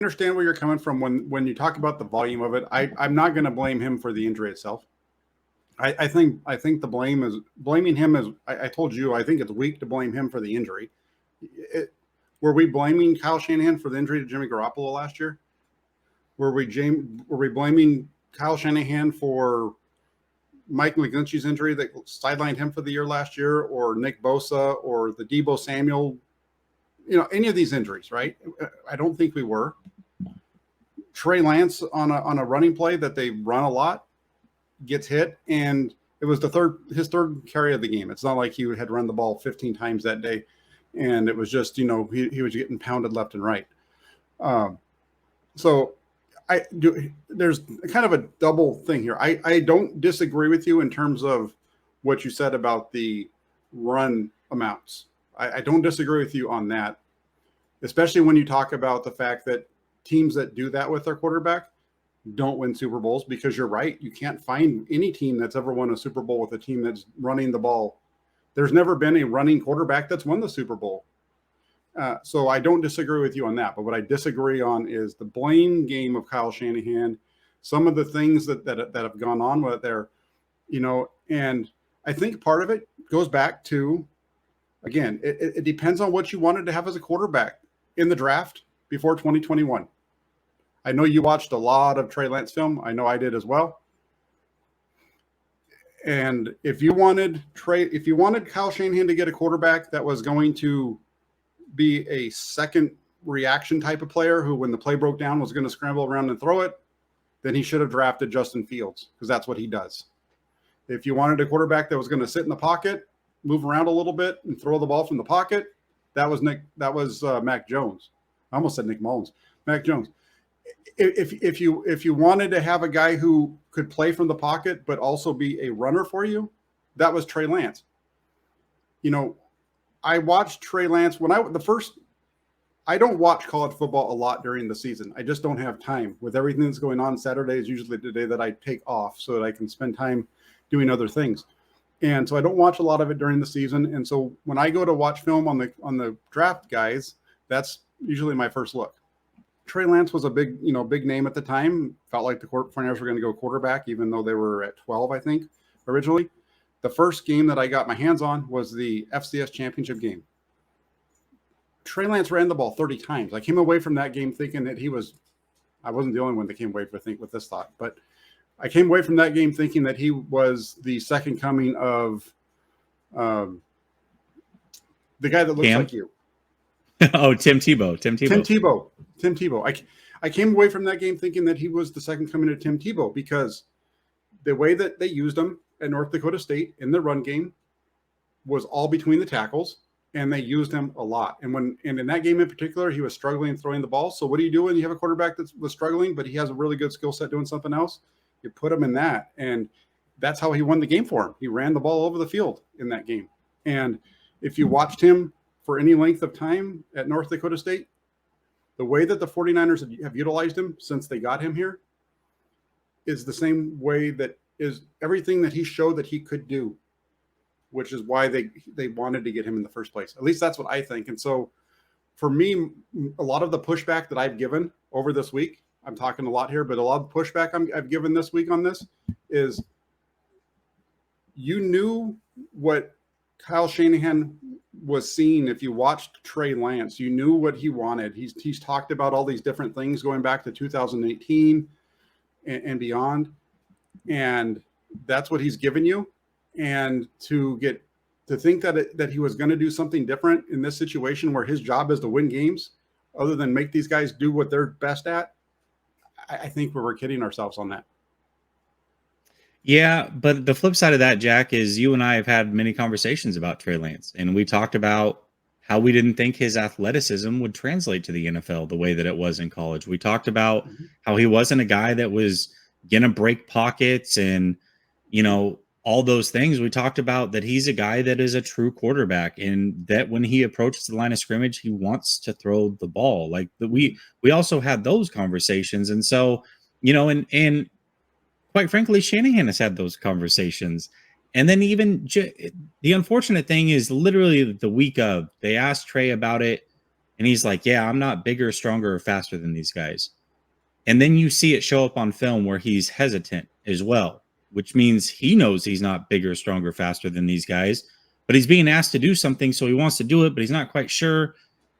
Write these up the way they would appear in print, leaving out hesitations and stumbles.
understand where you're coming from when you talk about the volume of it. I'm not going to blame him for the injury itself. I think the blame is blaming him as I told you. I think it's weak to blame him for the injury. Were we blaming Kyle Shanahan for the injury to Jimmy Garoppolo last year? Were we blaming Kyle Shanahan for Mike McGlinchey's injury that sidelined him for the year last year, or Nick Bosa, or the Deebo Samuel? Any of these injuries, right? I don't think we were. Trey Lance on a running play that they run a lot gets hit, and it was his third carry of the game. It's not like he had run the ball 15 times that day, and it was just he was getting pounded left and right. So there's kind of a double thing here. I don't disagree with you in terms of what you said about the run amounts. I don't disagree with you on that, especially when you talk about the fact that teams that do that with their quarterback don't win Super Bowls, because you're right. You can't find any team that's ever won a Super Bowl with a team that's running the ball. There's never been a running quarterback that's won the Super Bowl. So I don't disagree with you on that. But what I disagree on is the blame game of Kyle Shanahan, some of the things that have gone on with there, and I think part of it goes back to, again, it depends on what you wanted to have as a quarterback in the draft before 2021. I know you watched a lot of Trey Lance film. I know I did as well. And if you wanted Kyle Shanahan to get a quarterback that was going to be a second reaction type of player who, when the play broke down, was going to scramble around and throw it, then he should have drafted Justin Fields, because that's what he does. If you wanted a quarterback that was going to sit in the pocket, move around a little bit, and throw the ball from the pocket, that was Mac Jones. I almost said Nick Mullins. Mac Jones. If you wanted to have a guy who could play from the pocket but also be a runner for you, that was Trey Lance. I watched Trey Lance I don't watch college football a lot during the season. I just don't have time. With everything that's going on, Saturday is usually the day that I take off so that I can spend time doing other things. And so I don't watch a lot of it during the season. And so when I go to watch film on the draft guys, that's usually my first look. Trey Lance was a big name at the time. Felt like the 49ers were going to go quarterback, even though they were at 12, I think, originally. The first game that I got my hands on was the FCS championship game. Trey Lance ran the ball 30 times. I came away from that game thinking that I wasn't the only one that came away with this thought, but I came away from that game thinking that he was the second coming of the guy that looks like you. Oh, Tim Tebow. Tim Tebow. I came away from that game thinking that he was the second coming of Tim Tebow, because the way that they used him at North Dakota State in the run game was all between the tackles, and they used him a lot. And in that game in particular, he was struggling throwing the ball. So what do you do when you have a quarterback that was struggling, but he has a really good skill set doing something else? You put him in that, and that's how he won the game for him. He ran the ball over the field in that game. And if you watched him for any length of time at North Dakota State, the way that the 49ers have utilized him since they got him here is the same way that is everything that he showed that he could do, which is why they wanted to get him in the first place. At least that's what I think. And so for me, a lot of the pushback that I've given over this week, I'm talking a lot here, but a lot of the pushback I've given this week on this is, you knew what Kyle Shanahan was seeing. If you watched Trey Lance, you knew what he wanted. He's talked about all these different things going back to 2018 and beyond. And that's what he's given you. And to think that he was going to do something different in this situation where his job is to win games other than make these guys do what they're best at, I think we're kidding ourselves on that. Yeah, but the flip side of that, Jack, is you and I have had many conversations about Trey Lance, and we talked about how we didn't think his athleticism would translate to the NFL the way that it was in college. We talked about how he wasn't a guy that was going to break pockets and, all those things. We talked about that he's a guy that is a true quarterback, and that when he approaches the line of scrimmage, he wants to throw the ball. Like we also had those conversations. And so, and quite frankly, Shanahan has had those conversations. And then even the unfortunate thing is literally the week of, they asked Trey about it, And he's like, yeah, I'm not bigger, stronger, or faster than these guys. And then you see it show up on film where he's hesitant as well, which means he knows he's not bigger, stronger, faster than these guys, but he's being asked to do something, so he wants to do it, but he's not quite sure,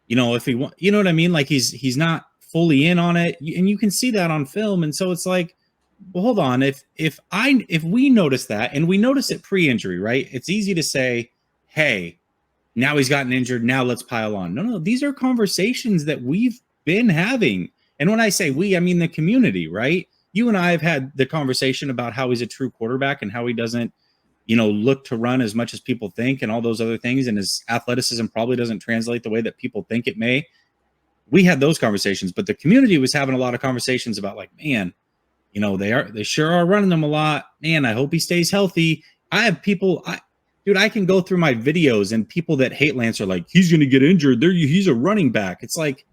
if he want, you know what I mean? Like he's not fully in on it, and you can see that on film. And so it's like, well, hold on, if we notice that, and we notice it pre-injury, right? It's easy to say, hey, now he's gotten injured, now let's pile on. No, these are conversations that we've been having. And when I say we, I mean the community, right? You and I have had the conversation about how he's a true quarterback and how he doesn't, look to run as much as people think and all those other things. And his athleticism probably doesn't translate the way that people think it may. We had those conversations, but the community was having a lot of conversations about like, man, they sure are running them a lot. Man, I hope he stays healthy. I have people, I can go through my videos and people that hate Lance are like, he's going to get injured. He's a running back. It's like,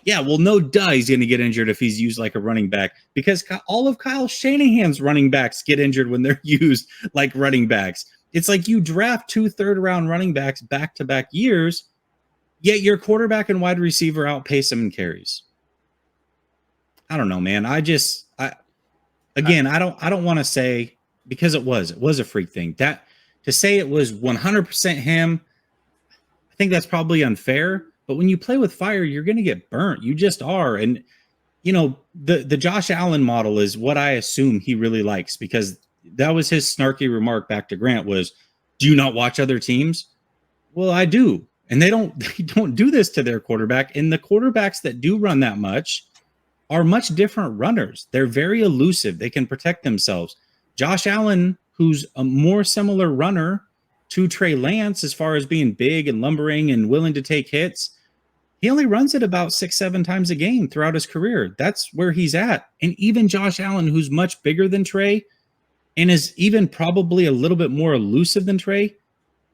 yeah, well, no duh, he's going to get injured if he's used like a running back, because all of Kyle Shanahan's running backs get injured when they're used like running backs. It's like you draft 2 third-round running backs back-to-back years, yet your quarterback and wide receiver outpace him in carries. I don't know, man. I don't want to say, because it was a freak thing, that to say it was 100% him, I think that's probably unfair. But when you play with fire, you're going to get burnt. You just are. And, the Josh Allen model is what I assume he really likes, because that was his snarky remark back to Grant was, do you not watch other teams? Well, I do. And they don't do this to their quarterback. And the quarterbacks that do run that much are much different runners. They're very elusive. They can protect themselves. Josh Allen, who's a more similar runner to Trey Lance as far as being big and lumbering and willing to take hits, he only runs it about 6-7 times a game throughout his career. That's where he's at. And even Josh Allen, who's much bigger than Trey and is even probably a little bit more elusive than Trey,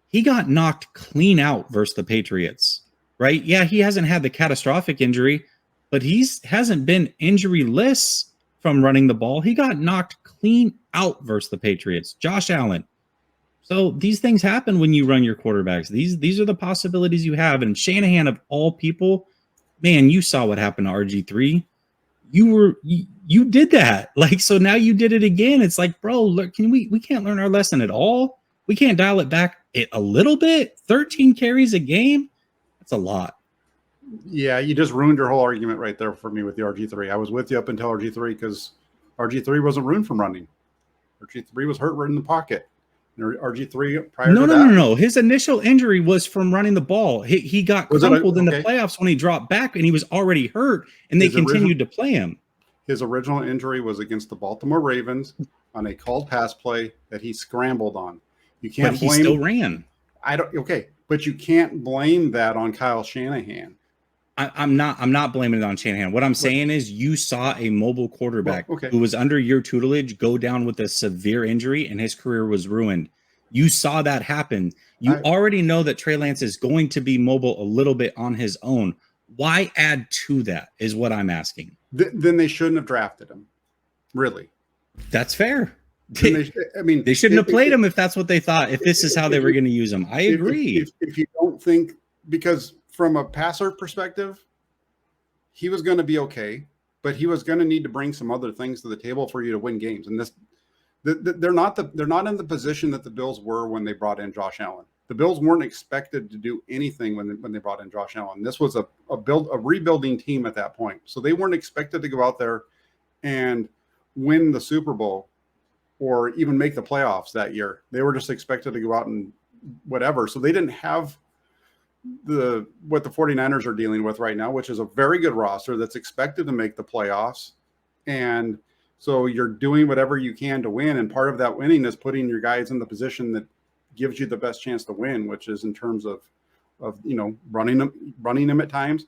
he got knocked clean out versus the Patriots, right? Yeah, he hasn't had the catastrophic injury, but hasn't been injury-less from running the ball. He got knocked clean out versus the Patriots. Josh Allen. So these things happen when you run your quarterbacks. These are the possibilities you have. And Shanahan, of all people, man, you saw what happened to RG3. You did that. Like, so now you did it again. It's like, bro, look, we can't learn our lesson at all. We can't dial it back a little bit. 13 carries a game. That's a lot. Yeah, you just ruined your whole argument right there for me with the RG3. I was with you up until RG3 because RG3 wasn't ruined from running. RG3 was hurt right in the pocket. RG3 prior to that. No. His initial injury was from running the ball. He got crumpled in the playoffs when he dropped back, and he was already hurt, and they continued to play him. His original injury was against the Baltimore Ravens on a called pass play that he scrambled on. You can't but blame. He still ran. But you can't blame that on Kyle Shanahan. I'm not blaming it on Shanahan. What I'm saying is you saw a mobile quarterback who was under your tutelage go down with a severe injury, and his career was ruined. You saw that happen. You already know that Trey Lance is going to be mobile a little bit on his own. Why add to that is what I'm asking. Then they shouldn't have drafted him. Really. That's fair. They shouldn't have played him if that's what they thought, if this is how they were going to use him. I agree. If you don't think, because from a passer perspective, he was going to be okay, but he was going to need to bring some other things to the table for you to win games. And they're not in the position that the Bills were when they brought in Josh Allen. The Bills weren't expected to do anything when they brought in Josh Allen. This was a rebuilding team at that point, so they weren't expected to go out there and win the Super Bowl or even make the playoffs that year. They were just expected to go out and whatever. So they didn't have what the 49ers are dealing with right now, which is a very good roster that's expected to make the playoffs. And so you're doing whatever you can to win. And part of that winning is putting your guys in the position that gives you the best chance to win, which is in terms of running them at times.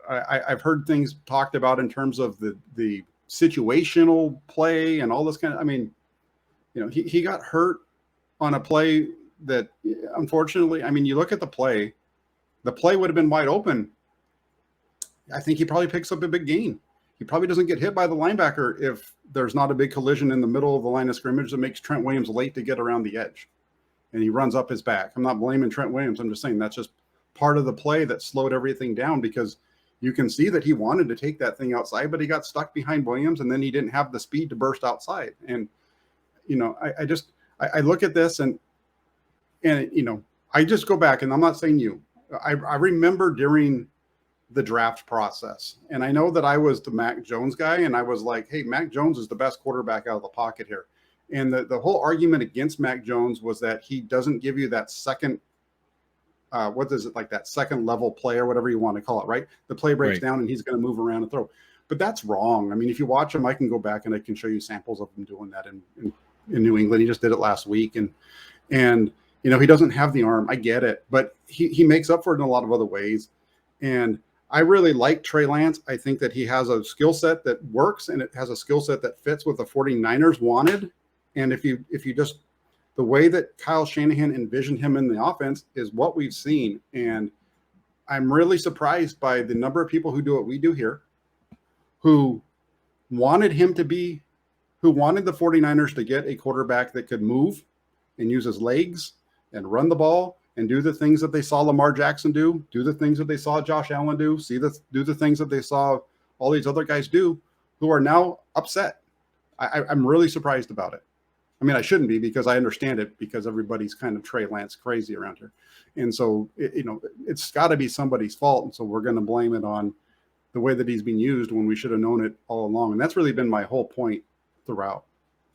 I've heard things talked about in terms of the situational play and all this kind of, he got hurt on a play that, unfortunately, you look at the play would have been wide open. I think he probably picks up a big gain. He probably doesn't get hit by the linebacker if there's not a big collision in the middle of the line of scrimmage that makes Trent Williams late to get around the edge. And he runs up his back. I'm not blaming Trent Williams. I'm just saying that's just part of the play that slowed everything down, because you can see that he wanted to take that thing outside, but he got stuck behind Williams, and then he didn't have the speed to burst outside. And, I look at this and I just go back, and I'm not saying you, I remember during the draft process, and I know that I was the Mac Jones guy, and I was like, hey, Mac Jones is the best quarterback out of the pocket here. And the whole argument against Mac Jones was that he doesn't give you that second, what is it, like that second level play or whatever you want to call it, right? The play breaks down and he's going to move around and throw. But that's wrong. I mean, if you watch him, I can go back and I can show you samples of him doing that in New England. He just did it last week. And he doesn't have the arm. I get it. But he makes up for it in a lot of other ways. And I really like Trey Lance. I think that he has a skill set that works, and it has a skill set that fits what the 49ers wanted. And if you just, the way that Kyle Shanahan envisioned him in the offense is what we've seen. And I'm really surprised by the number of people who do what we do here, who wanted the 49ers to get a quarterback that could move and use his legs and run the ball and do the things that they saw Lamar Jackson do the things that they saw Josh Allen do the things that they saw all these other guys do, who are now upset. I'm really surprised about it. I mean, I shouldn't be, because I understand it, because everybody's kind of Trey Lance crazy around here. And so, it's got to be somebody's fault. And so we're going to blame it on the way that he's being used when we should have known it all along. And that's really been my whole point throughout.